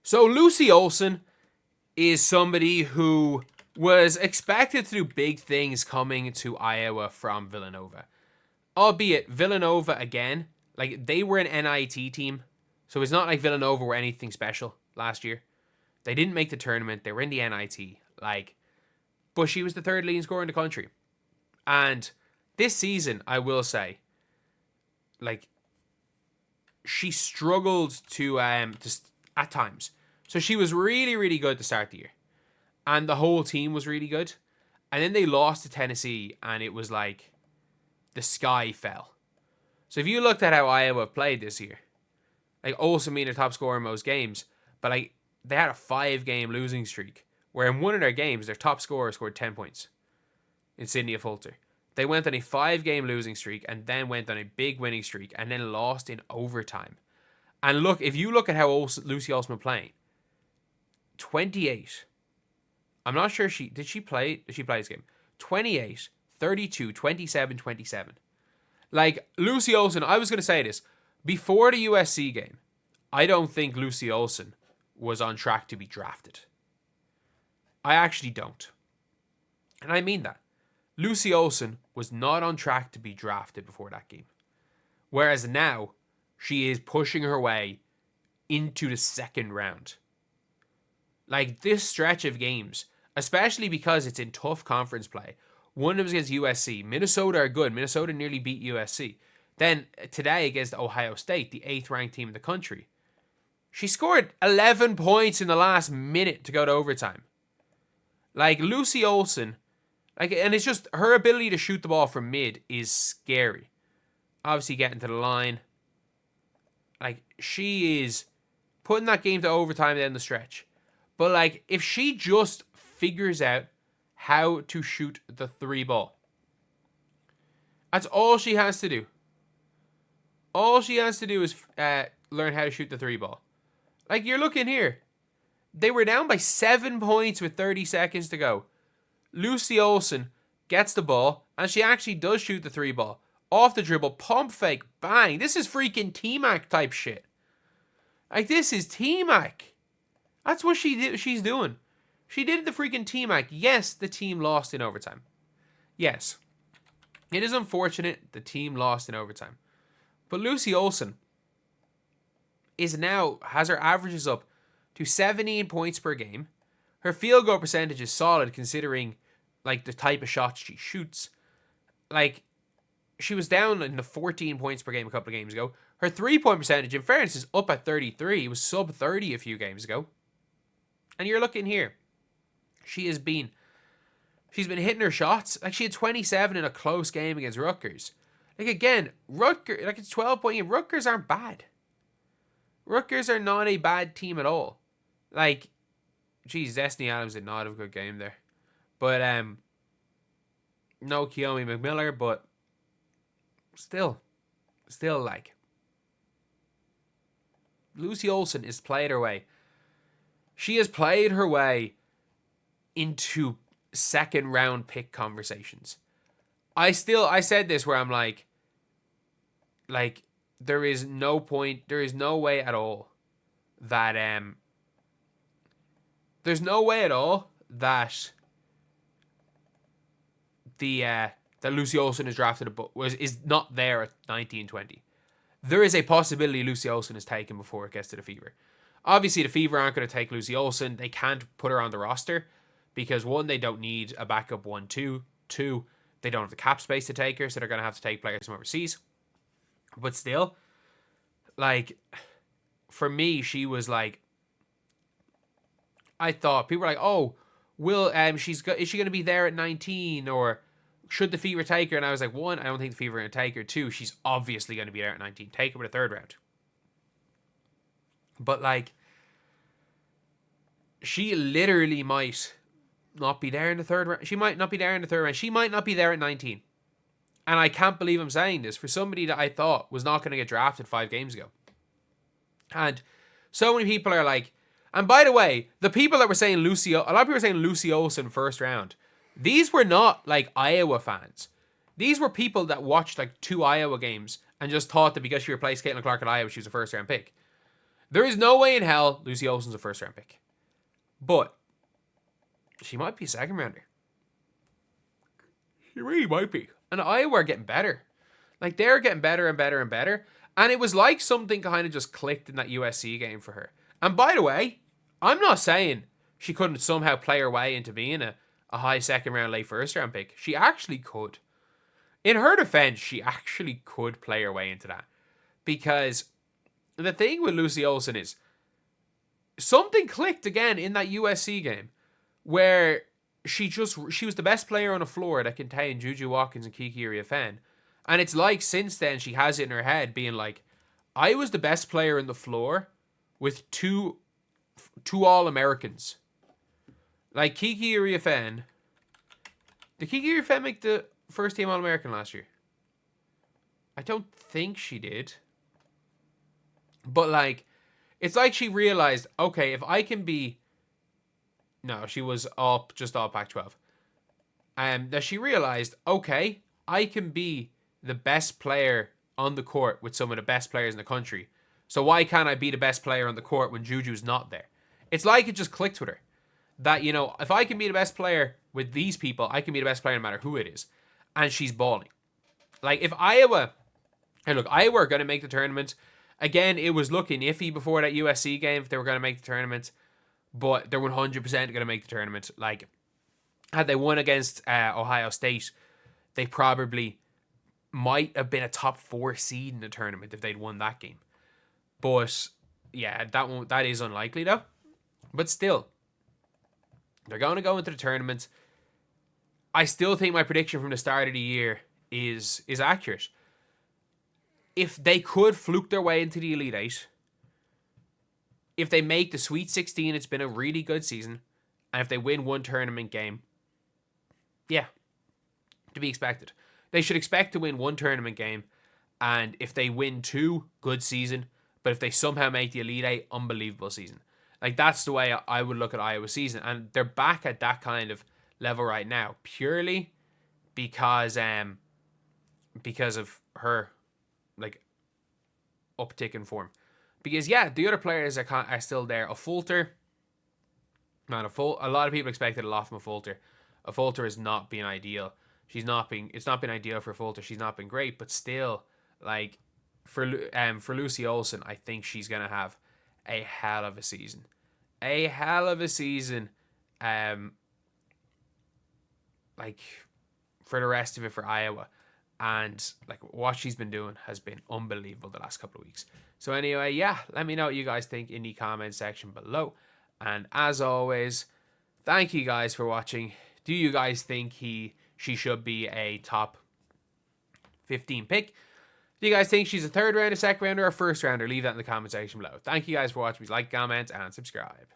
So Lucy Olson is somebody who was expected to do big things coming to Iowa from Villanova. Albeit Villanova, again, like they were an NIT team. So it's not like Villanova were anything special last year. They didn't make the tournament. They were in the NIT. But she was the third leading scorer in the country. And this season, I will say, she struggled to at times. So she was really, really good to start the year. And the whole team was really good. And then they lost to Tennessee, and it was like the sky fell. So if you looked at how Iowa played this year, Olsen being their top scorer in most games, but they had a 5-game losing streak, where in one of their games, their top scorer scored 10 points in Sydney Fulter. They went on a 5-game losing streak and then went on a big winning streak and then lost in overtime. And look, if you look at how Lucy Olson was playing, 28. I'm not sure did she play this game? 28, 32, 27, 27. Lucy Olson, I was going to say this. Before the USC game, I don't think Lucy Olson was on track to be drafted. I actually don't. And I mean that. Lucy Olson was not on track to be drafted before that game. Whereas now, she is pushing her way into the second round. This stretch of games, especially because it's in tough conference play. One of them was against USC. Minnesota are good. Minnesota nearly beat USC. Then today against Ohio State, the 8th ranked team in the country. She scored 11 points in the last minute to go to overtime. Lucy Olson, and it's just her ability to shoot the ball from mid is scary. Obviously getting to the line. She is putting that game to overtime down the stretch. But if she just figures out how to shoot the 3 ball. That's all she has to do. All she has to do is learn how to shoot the 3 ball. You're looking here. They were down by 7 points with 30 seconds to go. Lucy Olson gets the ball, and she actually does shoot the 3 ball. Off the dribble, pump fake, bang. This is freaking T-Mac type shit. This is T-Mac. That's what she's doing. She did the freaking T-Mac. Yes, the team lost in overtime. Yes. It is unfortunate the team lost in overtime. But Lucy Olson has her averages up to 17 points per game. Her field goal percentage is solid considering the type of shots she shoots. She was down in the 14 points per game a couple of games ago. Her 3-point percentage, in fairness, is up at 33. It was sub 30 a few games ago. And you're looking here. She's been hitting her shots. She had 27 in a close game against Rutgers. Again, Rutgers, it's 12-point game. Rutgers aren't bad. Rutgers are not a bad team at all. Destiny Adams did not have a good game there. But, no Keomi McMiller, but still, Lucy Olson has played her way. She has played her way into second round pick conversations. I said this where I'm there is no way at all that there's no way at all that that Lucy Olson is drafted is not there at 19-20. There is a possibility Lucy Olson is taken before it gets to the Fever. Obviously, the Fever aren't going to take Lucy Olson. They can't put her on the roster because, 1, they don't need a backup 1-2. 2, they don't have the cap space to take her, so they're going to have to take players from overseas. But still, for me, she was I thought people were oh, is she going to be there at 19, or should the Fever take her? And I was 1, I don't think the Fever are going to take her. 2, she's obviously going to be there at 19. Take her with a 3rd round. But she literally might not be there in the 3rd round. She might not be there in the 3rd round. She might not be there at 19. And I can't believe I'm saying this for somebody that I thought was not going to get drafted 5 games ago. And so many people are and by the way, the people that were saying a lot of people were saying Lucy Olson 1st round. These were not Iowa fans. These were people that watched 2 Iowa games and just thought that because she replaced Caitlin Clark at Iowa, she was a 1st round pick. There is no way in hell Lucy Olsen's a first round pick. But she might be a second rounder. She really might be. And Iowa are getting better. Like, they're getting better and better and better. And it was like something kind of just clicked in that USC game for her. And by the way, I'm not saying she couldn't somehow play her way into being a high second round, late first round pick. She actually could. In her defense, she actually could play her way into that. Because the thing with Lucy Olsen is something clicked again in that USC game where she was the best player on the floor that contained Juju Watkins and Kiki Iriafen. And it's like since then she has it in her head being like, I was the best player on the floor with two All-Americans. Like Kiki Iriafen. Did Kiki Iriafen make the first team All-American last year? I don't think she did. But like, it's like she realized, okay, if I can be... No, she was just all Pac-12. That she realized, okay, I can be the best player on the court with some of the best players in the country. So why can't I be the best player on the court when Juju's not there? It's like it just clicked with her. That, you know, if I can be the best player with these people, I can be the best player no matter who it is. And she's balling. Like, if Iowa... Hey, look, Iowa are going to make the tournament. Again, it was looking iffy before that USC game if they were going to make the tournament. But they're 100% going to make the tournament. Like, had they won against Ohio State, they probably might have been a top 4 seed in the tournament if they'd won that game. But, yeah, that is unlikely, though. But still, they're going to go into the tournament. I still think my prediction from the start of the year is accurate. If they could fluke their way into the Elite Eight, if they make the Sweet 16, it's been a really good season. And if they win one tournament game, yeah, to be expected. They should expect to win one tournament game. And if they win 2, good season. But if they somehow make the Elite Eight, unbelievable season. Like, that's the way I would look at Iowa's season. And they're back at that kind of level right now. Purely because of her, like, uptick in form. Because, yeah, the other players are still there. A Fulter, man, a lot of people expected a lot from a Fulter. A Fulter has not been ideal. It's not been ideal for Fulter. She's not been great, but still, like, for Lucy Olsen, I think she's gonna have a hell of a season. A hell of a season. Like, for the rest of it for Iowa. And, like, what she's been doing has been unbelievable the last couple of weeks. So anyway, yeah, let me know what you guys think in the comment section below. And as always, thank you guys for watching. Do you guys think she should be a top 15 pick? Do you guys think she's a third rounder, second rounder, or first rounder? Leave that in the comment section below. Thank you guys for watching. Please like, comment, and subscribe.